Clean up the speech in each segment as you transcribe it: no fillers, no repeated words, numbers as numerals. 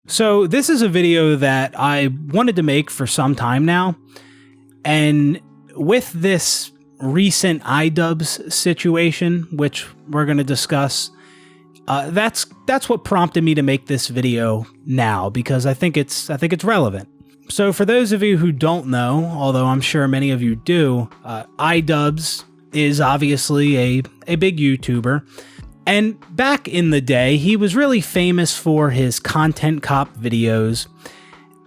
So this is a video that I wanted to make for some time now, and with this recent Idubbz situation, which we're going to discuss, that's what prompted me to make this video now, because I think it's relevant. So for those of you who don't know, although I'm sure many of you do, Idubbz is obviously a big YouTuber. And back in the day, he was really famous for his content cop videos.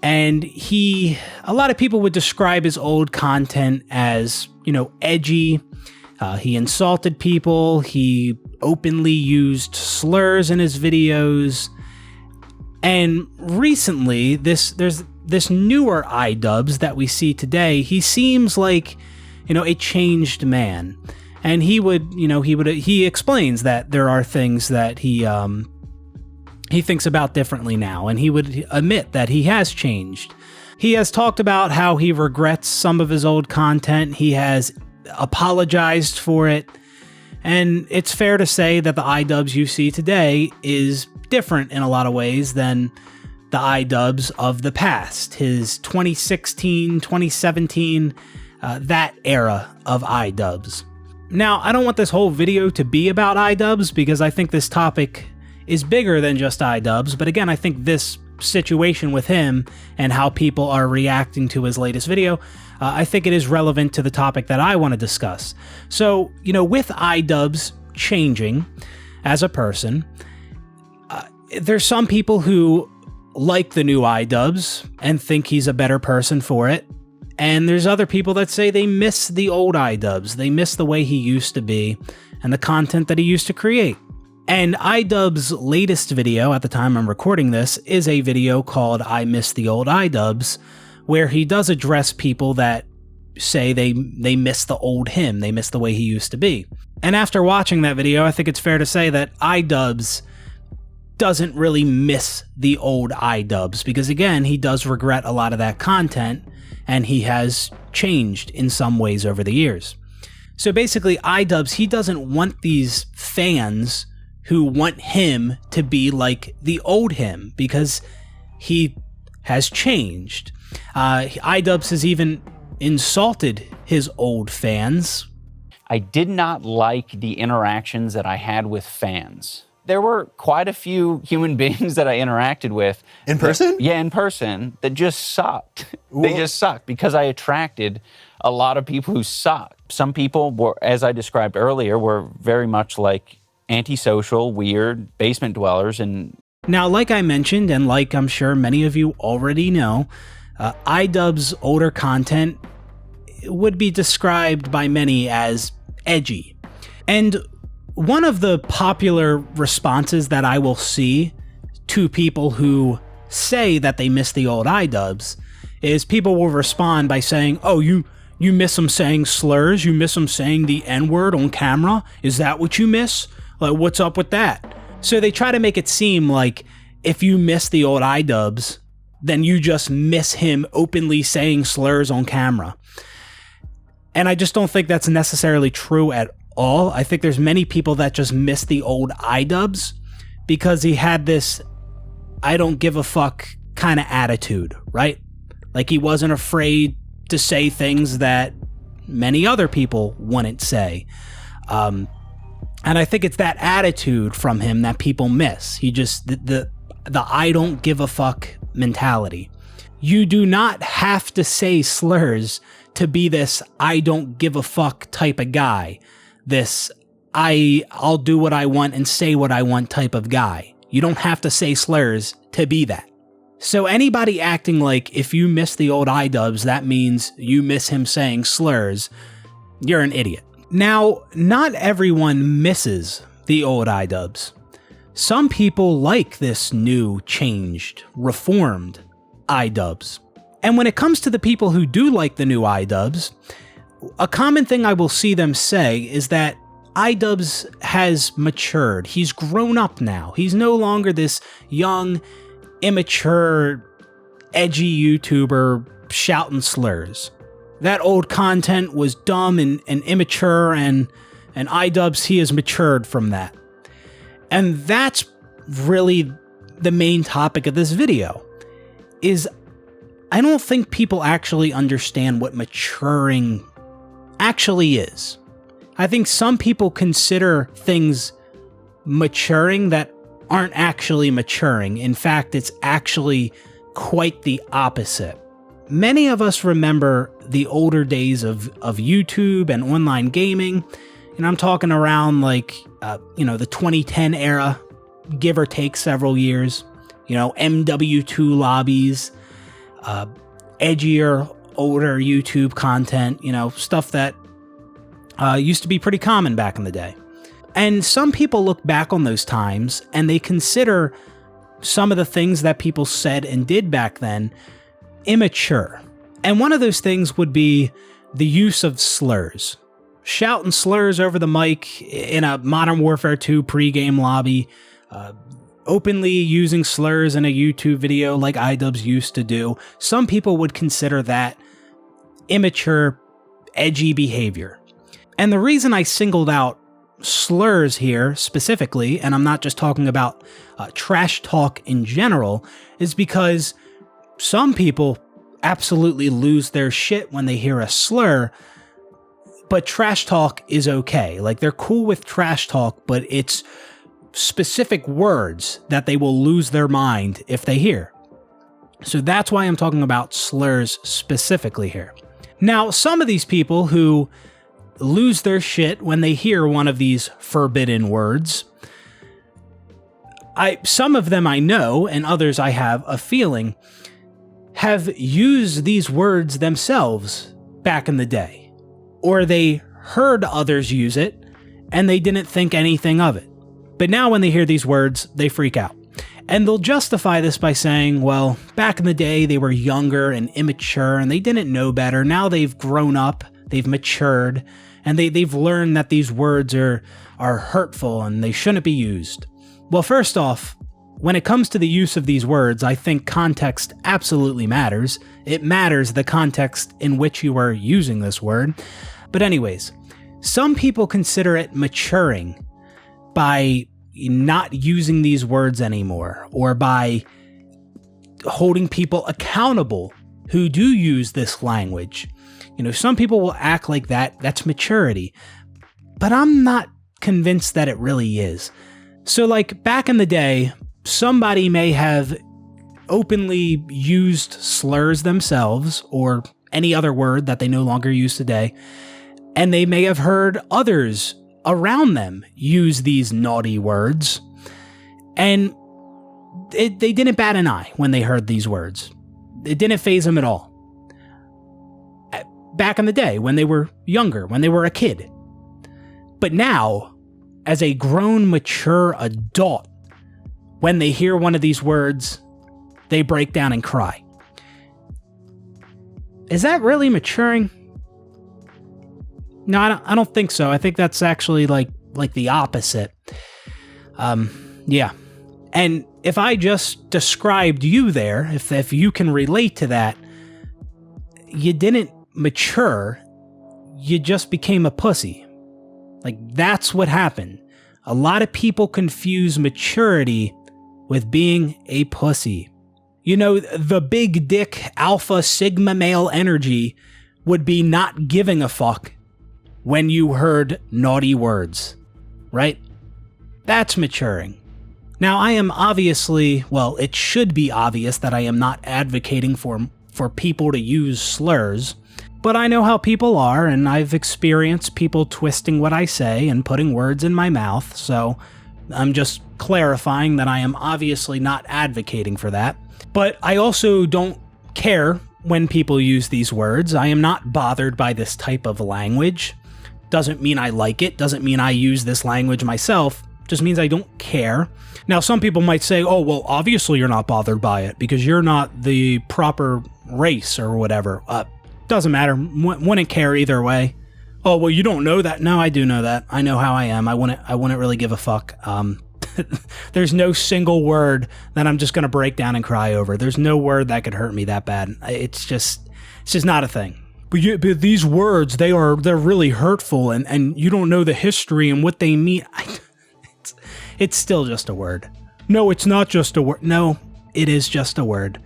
And a lot of people would describe his old content as, edgy. He insulted people. He openly used slurs in his videos. And recently, there's this newer Idubbz that we see today. He seems like, a changed man. And he explains that there are things that he thinks about differently now, and he would admit that he has changed. He has talked about how he regrets some of his old content. He has apologized for it, and it's fair to say that the Idubbz you see today is different in a lot of ways than the Idubbz of the past. His 2016, 2017, that era of Idubbz. Now, I don't want this whole video to be about Idubbz, because I think this topic is bigger than just Idubbz, but again, I think this situation with him and how people are reacting to his latest video, I think it is relevant to the topic that I want to discuss. So, with Idubbz changing as a person, there's some people who like the new Idubbz and think he's a better person for it. And there's other people that say they miss the old Idubbz. They miss the way he used to be and the content that he used to create. And Idubbz's latest video, at the time I'm recording this, is a video called I Miss the Old Idubbz, where he does address people that say they miss the old him, they miss the way he used to be. And after watching that video, I think it's fair to say that Idubbz doesn't really miss the old Idubbz, because again, he does regret a lot of that content, and he has changed in some ways over the years. So basically, Idubbz, he doesn't want these fans who want him to be like the old him, because he has changed. Idubbz has even insulted his old fans. I did not like the interactions that I had with fans. There were quite a few human beings that I interacted with. In person? Yeah, in person, that just sucked. They just sucked because I attracted a lot of people who sucked. Some people were, as I described earlier, were very much like antisocial, weird, basement dwellers. And now, like I mentioned, and like I'm sure many of you already know, Idubbz's older content would be described by many as edgy. And one of the popular responses that I will see to people who say that they miss the old Idubbz is people will respond by saying, oh, you miss him saying slurs? You miss him saying the N-word on camera? Is that what you miss? Like, what's up with that? So they try to make it seem like if you miss the old Idubbz, then you just miss him openly saying slurs on camera. And I just don't think that's necessarily true at all. I think there's many people that just miss the old Idubbz because he had this I don't give a fuck kind of attitude, right? Like he wasn't afraid to say things that many other people wouldn't say. And I think it's that attitude from him that people miss. He just, the I don't give a fuck mentality. You do not have to say slurs to be this I don't give a fuck type of guy. This I'll do what I want and say what I want type of guy. You don't have to say slurs to be that. So anybody acting like if you miss the old Idubbz, that means you miss him saying slurs, you're an idiot. Now, not everyone misses the old Idubbz. Some people like this new, changed, reformed Idubbz. And when it comes to the people who do like the new Idubbz, a common thing I will see them say is that Idubbz has matured. He's grown up now. He's no longer this young, immature, edgy YouTuber shouting slurs. That old content was dumb and immature, and Idubbz, he has matured from that. And that's really the main topic of this video, is I don't think people actually understand what maturing actually is. I think some people consider things maturing that aren't actually maturing. In fact, it's actually quite the opposite. Many of us remember the older days of YouTube and online gaming, and I'm talking around like, the 2010 era, give or take several years. MW2 lobbies, edgier, older YouTube content, stuff that used to be pretty common back in the day. And some people look back on those times and they consider some of the things that people said and did back then immature. And one of those things would be the use of slurs. Shouting slurs over the mic in a Modern Warfare 2 pregame lobby, openly using slurs in a YouTube video like Idubbz used to do. Some people would consider that immature, edgy behavior. And the reason I singled out slurs here specifically, and I'm not just talking about trash talk in general, is because some people absolutely lose their shit when they hear a slur, but trash talk is okay. Like, they're cool with trash talk, but it's specific words that they will lose their mind if they hear. So that's why I'm talking about slurs specifically here. Now, some of these people who lose their shit when they hear one of these forbidden words, some of them I know, and others I have a feeling, have used these words themselves back in the day. Or they heard others use it, and they didn't think anything of it. But now when they hear these words, they freak out. And they'll justify this by saying, well, back in the day, they were younger and immature, and they didn't know better. Now they've grown up, they've matured, and they've learned that these words are hurtful and they shouldn't be used. Well, first off, when it comes to the use of these words, I think context absolutely matters. It matters the context in which you are using this word. But anyways, some people consider it maturing by not using these words anymore, or by holding people accountable who do use this language. Some people will act like that's maturity, but I'm not convinced that it really is. So like back in the day, somebody may have openly used slurs themselves, or any other word that they no longer use today, and they may have heard others around them use these naughty words, and they didn't bat an eye when they heard these words. It didn't faze them at all. Back in the day, when they were younger, when they were a kid. But now, as a grown, mature adult, when they hear one of these words, they break down and cry. Is that really maturing? No, I don't think so. I think that's actually like the opposite. Yeah. And if I just described you there, if you can relate to that, you didn't mature, you just became a pussy. Like, that's what happened. A lot of people confuse maturity with being a pussy. The big dick alpha sigma male energy would be not giving a fuck when you heard naughty words, right? That's maturing. Now, I am obviously, well, it should be obvious that I am not advocating for people to use slurs, but I know how people are, and I've experienced people twisting what I say and putting words in my mouth, so I'm just clarifying that I am obviously not advocating for that. But I also don't care when people use these words. I am not bothered by this type of language. Doesn't mean I like it, doesn't mean I use this language myself, just means I don't care. Now, some people might say, oh, well, obviously you're not bothered by it because you're not the proper race or whatever. Doesn't matter. Wouldn't care either way. Oh, well, you don't know that. No, I do know that. I know how I am. I wouldn't really give a fuck. There's no single word that I'm just going to break down and cry over. There's no word that could hurt me that bad. It's just not a thing. But these words, they're really hurtful, and you don't know the history and what they mean. It's still just a word. no, it's not just a word. No, it is just a word.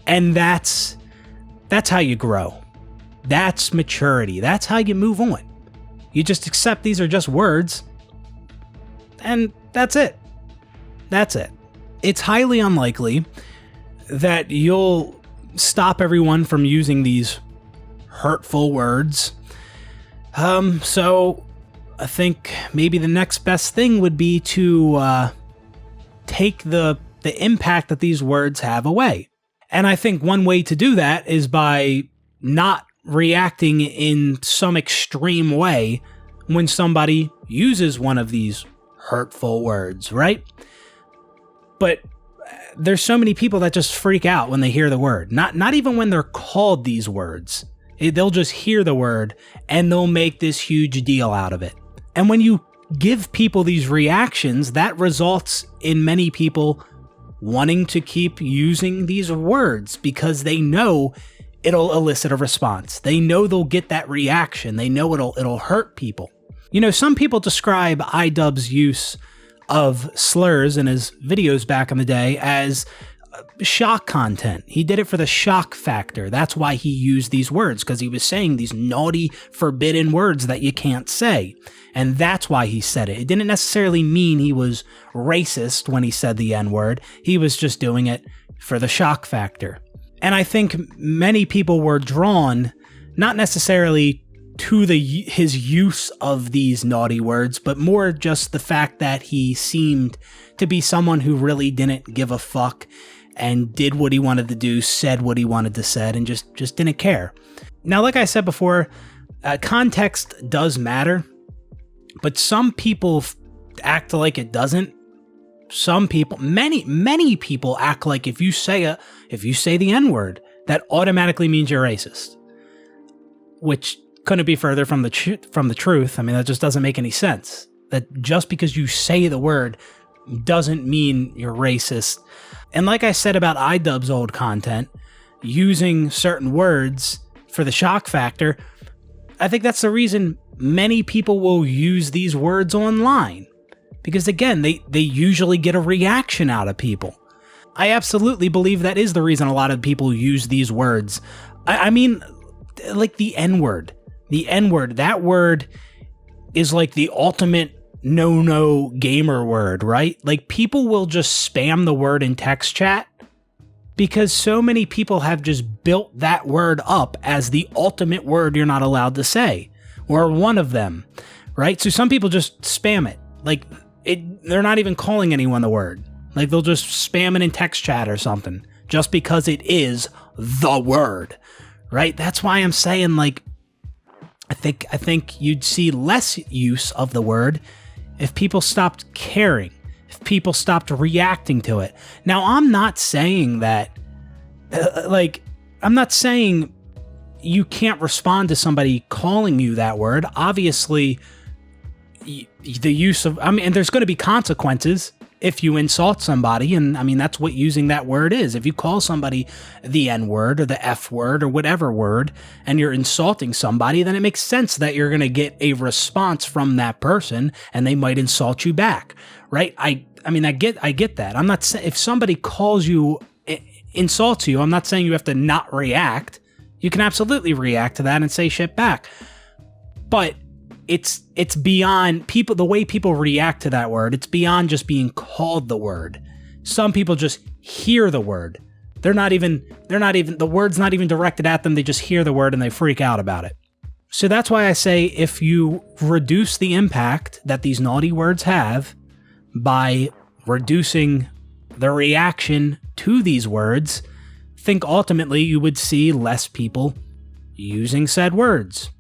And that's how you grow. That's maturity. That's how you move on. You just accept these are just words, and that's it. That's it. It's highly unlikely that you'll stop everyone from using these hurtful words. So I think maybe the next best thing would be to take the impact that these words have away. And I think one way to do that is by not reacting in some extreme way when somebody uses one of these hurtful words, right? But there's so many people that just freak out when they hear the word. Not even when they're called these words. They'll just hear the word and they'll make this huge deal out of it. And when you give people these reactions, that results in many people wanting to keep using these words because they know it'll elicit a response. They know they'll get that reaction. They know it'll hurt people. You know, some people describe Idubbbbz' use of slurs in his videos back in the day as shock content. He did it for the shock factor. That's why he used these words, because he was saying these naughty, forbidden words that you can't say. And that's why he said it. It didn't necessarily mean he was racist when he said the N-word. He was just doing it for the shock factor. And I think many people were drawn, not necessarily to his use of these naughty words, but more just the fact that he seemed to be someone who really didn't give a fuck and did what he wanted to do, said what he wanted to say, and just didn't care. Now, like I said before, context does matter, but some people act like it doesn't. Some people, many people act like if you say the N-word, that automatically means you're racist, which couldn't be further from the truth. I mean, that just doesn't make any sense. That just because you say the word doesn't mean you're racist. And like I said about Idubbbbz' old content, using certain words for the shock factor, I think that's the reason many people will use these words online. Because again, they usually get a reaction out of people. I absolutely believe that is the reason a lot of people use these words. I mean, like the N-word. The N-word, that word is like the ultimate no gamer word, right? Like people will just spam the word in text chat because so many people have just built that word up as the ultimate word you're not allowed to say, or one of them, right? So some people just spam it. Like they're not even calling anyone the word. Like they'll just spam it in text chat or something just because it is the word, right? That's why I'm saying, like, I think you'd see less use of the word if people stopped caring, if people stopped reacting to it. Now, I'm not saying that, I'm not saying you can't respond to somebody calling you that word. Obviously, the use of, and there's going to be consequences if you insult somebody, and I mean, that's what using that word is. If you call somebody the N-word or the F-word or whatever word, and you're insulting somebody, then it makes sense that you're going to get a response from that person, and they might insult you back, right? I get that. I'm not saying if somebody calls you, insults you, I'm not saying you have to not react. You can absolutely react to that and say shit back. But it's beyond people, the way people react to that word. It's beyond just being called the word. Some people just hear the word. The word's not even directed at them. They just hear the word and they freak out about it. So that's why I say if you reduce the impact that these naughty words have by reducing the reaction to these words, think ultimately you would see less people using said words.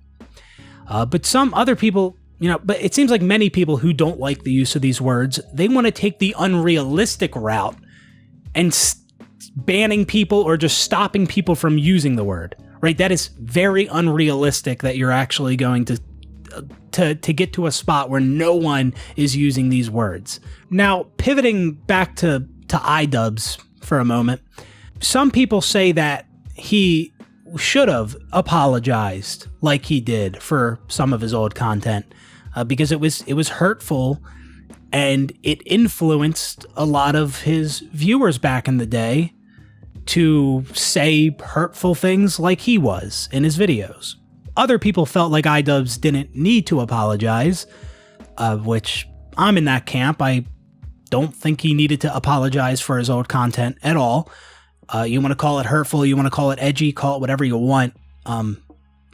But some other people, but it seems like many people who don't like the use of these words, they want to take the unrealistic route and banning people or just stopping people from using the word, right? That is very unrealistic that you're actually going to get to a spot where no one is using these words. Now, pivoting back to Idubbbbz for a moment, some people say that he should have apologized like he did for some of his old content because it was hurtful and it influenced a lot of his viewers back in the day to say hurtful things like he was in his videos. Other people felt like Idubbz didn't need to apologize, which I'm in that camp. I don't think he needed to apologize for his old content at all. You want to call it hurtful, you want to call it edgy, call it whatever you want.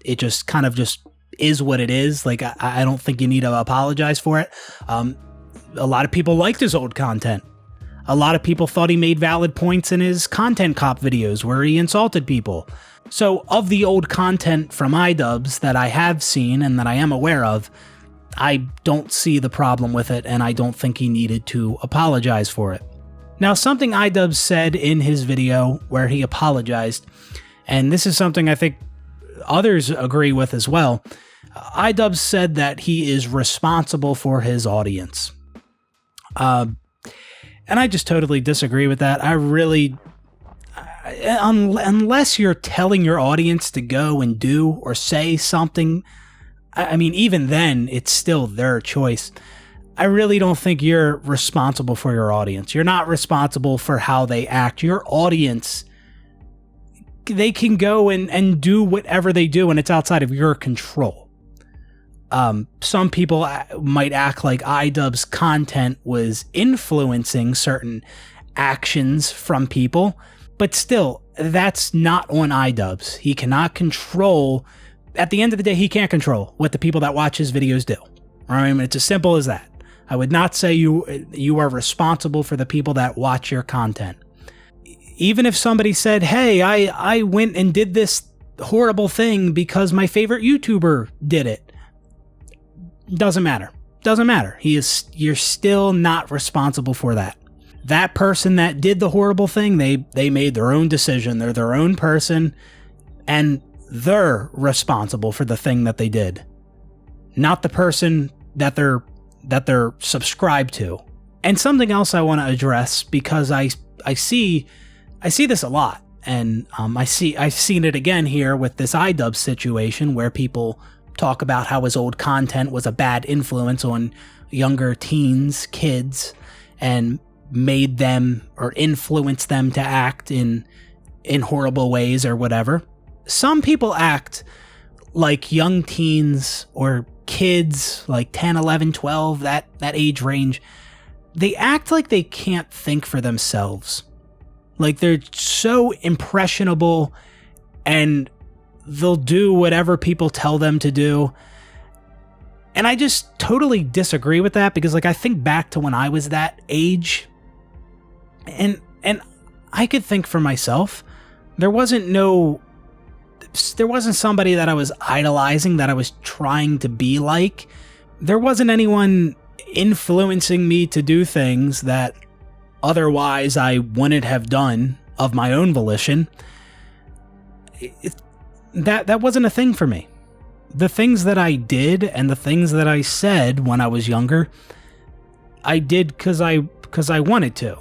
It just kind of just is what it is. Like, I don't think you need to apologize for it. A lot of people liked his old content. A lot of people thought he made valid points in his content cop videos where he insulted people. So of the old content from Idubbz that I have seen and that I am aware of, I don't see the problem with it, and I don't think he needed to apologize for it. Now, something Idubbz said in his video where he apologized, and this is something I think others agree with as well. Idubbz said that he is responsible for his audience. And I just totally disagree with that. I really, unless you're telling your audience to go and do or say something, I mean, even then, it's still their choice. I really don't think you're responsible for your audience. You're not responsible for how they act. Your audience, they can go and do whatever they do, and it's outside of your control. Some people might act like Idubbz content was influencing certain actions from people, but still, that's not on Idubbz. He cannot control. At the end of the day, he can't control what the people that watch his videos do. I mean, it's as simple as that. I would not say you are responsible for the people that watch your content. Even if somebody said, hey, I went and did this horrible thing because my favorite YouTuber did it. Doesn't matter. Doesn't matter. You're still not responsible for that. That person that did the horrible thing, they made their own decision. They're their own person, and they're responsible for the thing that they did, not the person that they're subscribed to. And something else I want to address, because I see this a lot, and I've seen it again here with this Idubbz situation where people talk about how his old content was a bad influence on younger teens, kids, and made them or influenced them to act in horrible ways or whatever. Some people act like young teens or kids, like 10, 11, 12, that age range. They act like they can't think for themselves. Like they're so impressionable and they'll do whatever people tell them to do. And I just totally disagree with that, because like I think back to when I was that age, and I could think for myself. There wasn't somebody that I was idolizing, that I was trying to be like. There wasn't anyone influencing me to do things that otherwise I wouldn't have done of my own volition. That wasn't a thing for me. The things that I did and the things that I said when I was younger, I did because I wanted to.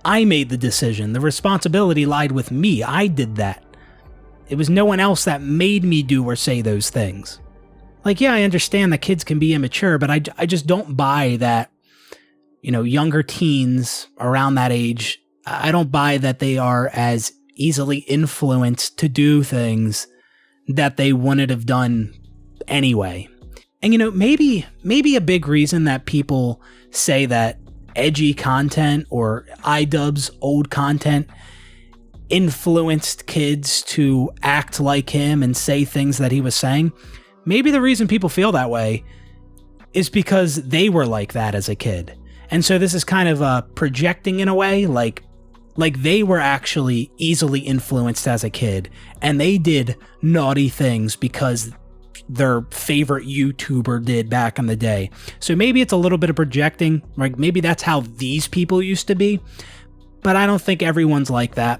I made the decision. The responsibility lied with me. I did that. It was no one else that made me do or say those things. Like, yeah, I understand that kids can be immature, but I just don't buy that, younger teens around that age, I don't buy that they are as easily influenced to do things that they wouldn't have done anyway. And, maybe a big reason that people say that edgy content or Idubbz old content influenced kids to act like him and say things that he was saying, maybe the reason people feel that way is because they were like that as a kid. And so this is kind of projecting in a way, like they were actually easily influenced as a kid, and they did naughty things because their favorite YouTuber did back in the day. So maybe it's a little bit of projecting, like maybe that's how these people used to be, but I don't think everyone's like that.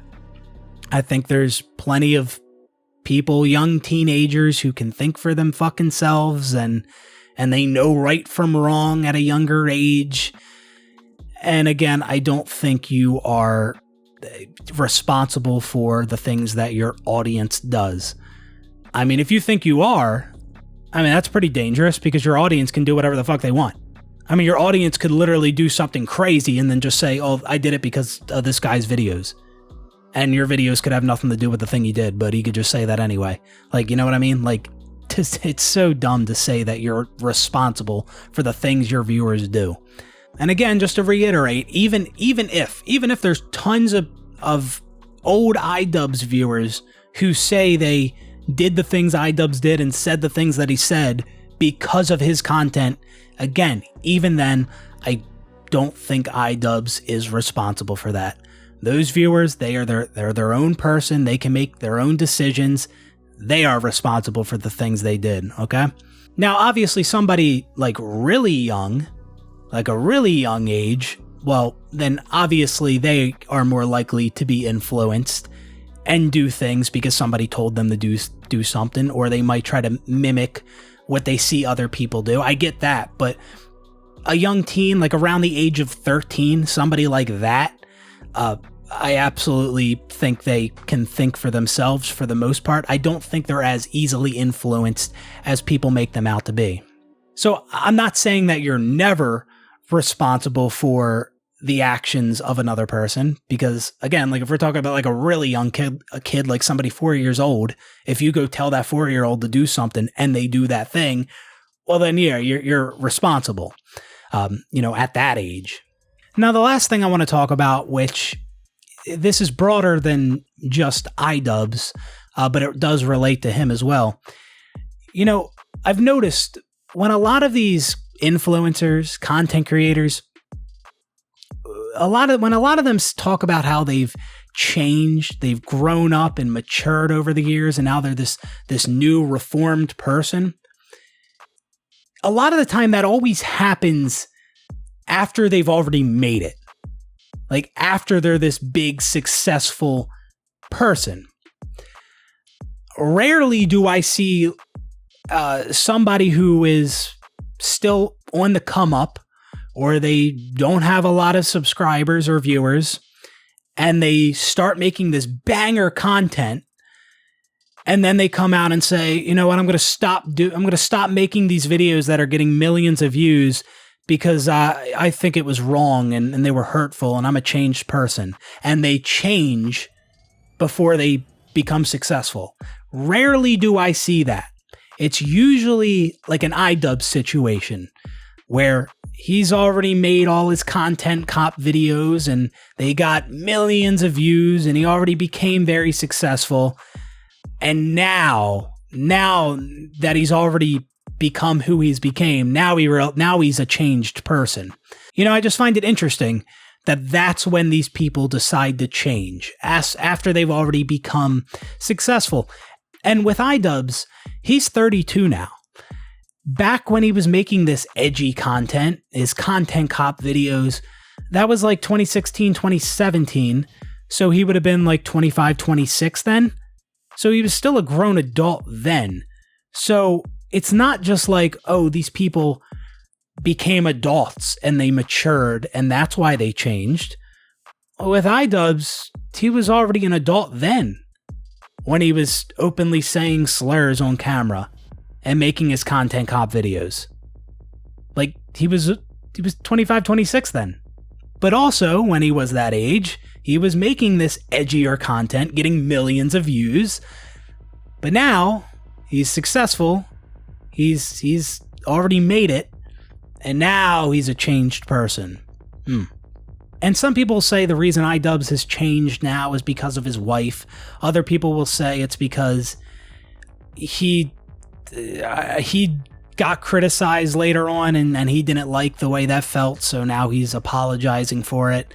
I think there's plenty of people, young teenagers, who can think for them fucking selves, and they know right from wrong at a younger age. And again, I don't think you are responsible for the things that your audience does. I mean, if you think you are, that's pretty dangerous, because your audience can do whatever the fuck they want. I mean, your audience could literally do something crazy and then just say, oh, I did it because of this guy's videos. And your videos could have nothing to do with the thing he did, but he could just say that anyway. Like, you know what I mean? Like, it's so dumb to say that you're responsible for the things your viewers do. And again, just to reiterate, even if there's tons of old Idubbz viewers who say they did the things Idubbz did and said the things that he said because of his content, again, even then, I don't think Idubbz is responsible for that. Those viewers, they're their own person. They can make their own decisions. They are responsible for the things they did, okay? Now, obviously, somebody like really young, like a really young age, well, then obviously they are more likely to be influenced and do things because somebody told them to do something, or they might try to mimic what they see other people do. I get that, but a young teen, like around the age of 13, somebody like that, I absolutely think they can think for themselves for the most part. I don't think they're as easily influenced as people make them out to be. So I'm not saying that you're never responsible for the actions of another person, because again, like if we're talking about like a really young kid, a kid like somebody 4 years old, if you go tell that 4-year-old to do something and they do that thing, well then yeah, you're responsible, at that age. Now the last thing I want to talk about, which this is broader than just Idubbz, but it does relate to him as well. I've noticed when a lot of these influencers, content creators, when a lot of them talk about how they've changed, they've grown up and matured over the years, and now they're this new reformed person. A lot of the time that always happens after they've already made it. Like after they're this big successful person. Rarely do I see somebody who is still on the come up, or they don't have a lot of subscribers or viewers, and they start making this banger content, and then they come out and say, you know what, I'm going to stop making these videos that are getting millions of views because I think it was wrong and they were hurtful and I'm a changed person. And they change before they become successful. Rarely do I see that. It's usually like an Idubbz situation where he's already made all his content cop videos and they got millions of views and he already became very successful. And now that he's already become who he's became, now he's a changed person. I just find it interesting that that's when these people decide to change, after they've already become successful. And with Idubbz, he's 32 now. Back when he was making this edgy content, his content cop videos, that was like 2016, 2017. So he would have been like 25, 26 then. So he was still a grown adult then. So it's not just like, oh, these people became adults and they matured and that's why they changed. With Idubbz, he was already an adult then when he was openly saying slurs on camera and making his content cop videos. Like he was 25, 26 then. But also when he was that age, he was making this edgier content, getting millions of views. But now he's successful. He's already made it, and now he's a changed person. And some people say the reason Idubbz has changed now is because of his wife. Other people will say it's because he got criticized later on, and he didn't like the way that felt, so now he's apologizing for it.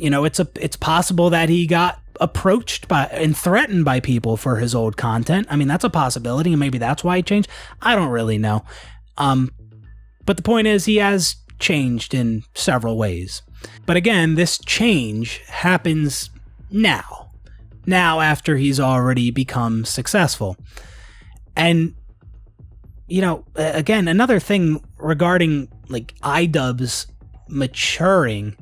It's possible that he got approached by and threatened by people for his old content. I mean, that's a possibility, and maybe that's why he changed. I don't really know. But the point is, he has changed in several ways. But again, this change happens now after he's already become successful. And, again, another thing regarding like Idubbz maturing,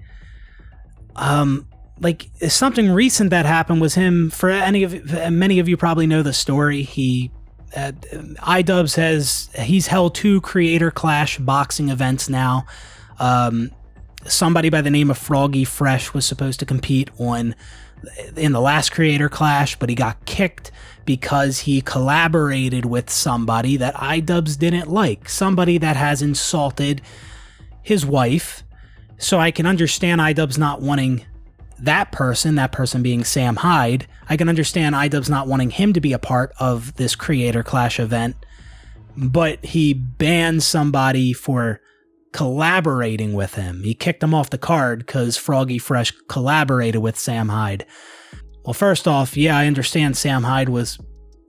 something recent that happened was him. Many of you probably know the story. He Idubbz he's held 2 Creator Clash boxing events now. Somebody by the name of Froggy Fresh was supposed to compete in the last Creator Clash, but he got kicked because he collaborated with somebody that Idubbz didn't like, somebody that has insulted his wife. So I can understand Idubbz not wanting that person being Sam Hyde. I can understand Idubbz not wanting him to be a part of this Creator Clash event, but he banned somebody for collaborating with him. He kicked him off the card because Froggy Fresh collaborated with Sam Hyde. Well, first off, yeah, I understand Sam Hyde was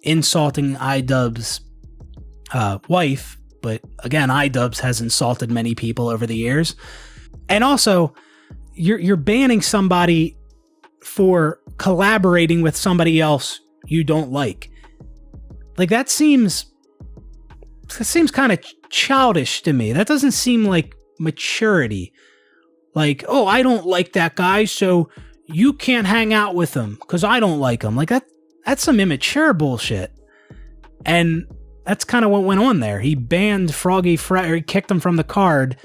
insulting Idubbz' wife, but again, Idubbz has insulted many people over the years. And also, you're banning somebody for collaborating with somebody else you don't like. Like, that seems kind of childish to me. That doesn't seem like maturity. Like, oh, I don't like that guy, so you can't hang out with him because I don't like him. Like, that's some immature bullshit. And that's kind of what went on there. He banned Froggy Fresh, or he kicked him from the card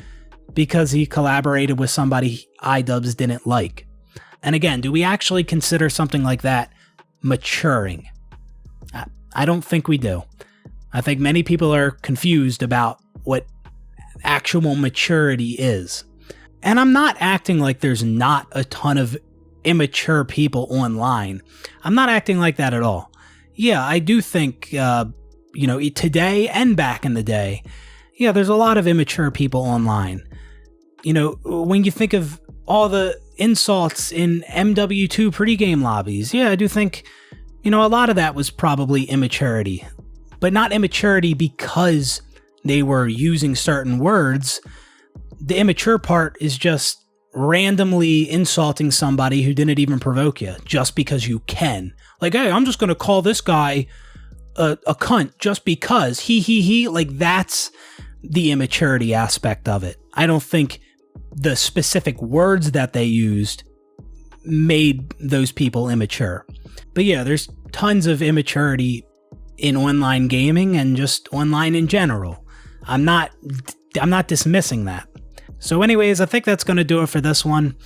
because he collaborated with somebody Idubbz didn't like. And again, do we actually consider something like that maturing? I don't think we do. I think many people are confused about what actual maturity is. And I'm not acting like there's not a ton of immature people online. I'm not acting like that at all. Yeah, I do think, today and back in the day, yeah, there's a lot of immature people online. You know, when you think of all the insults in MW2 pregame lobbies, yeah, I do think, a lot of that was probably immaturity. But not immaturity because they were using certain words. The immature part is just randomly insulting somebody who didn't even provoke you just because you can. Like, hey, I'm just going to call this guy a cunt just because he. Like, that's the immaturity aspect of it. I don't think the specific words that they used made those people immature. But yeah, there's tons of immaturity in online gaming and just online in general. I'm not dismissing that. So anyways, I think that's going to do it for this one.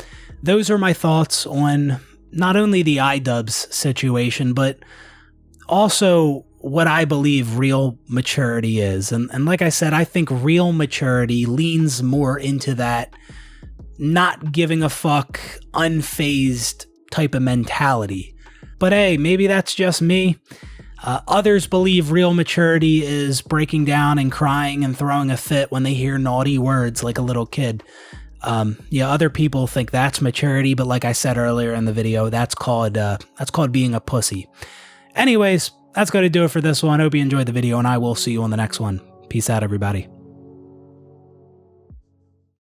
Those are my thoughts on not only the Idubbz situation, but also what I believe real maturity is. And like I said, I think real maturity leans more into that not giving a fuck, unfazed type of mentality. But hey, maybe that's just me. Others believe real maturity is breaking down and crying and throwing a fit when they hear naughty words like a little kid. Other people think that's maturity, but like I said earlier in the video, that's called being a pussy. Anyways, that's going to do it for this one. Hope you enjoyed the video, and I will see you on the next one. Peace out, everybody.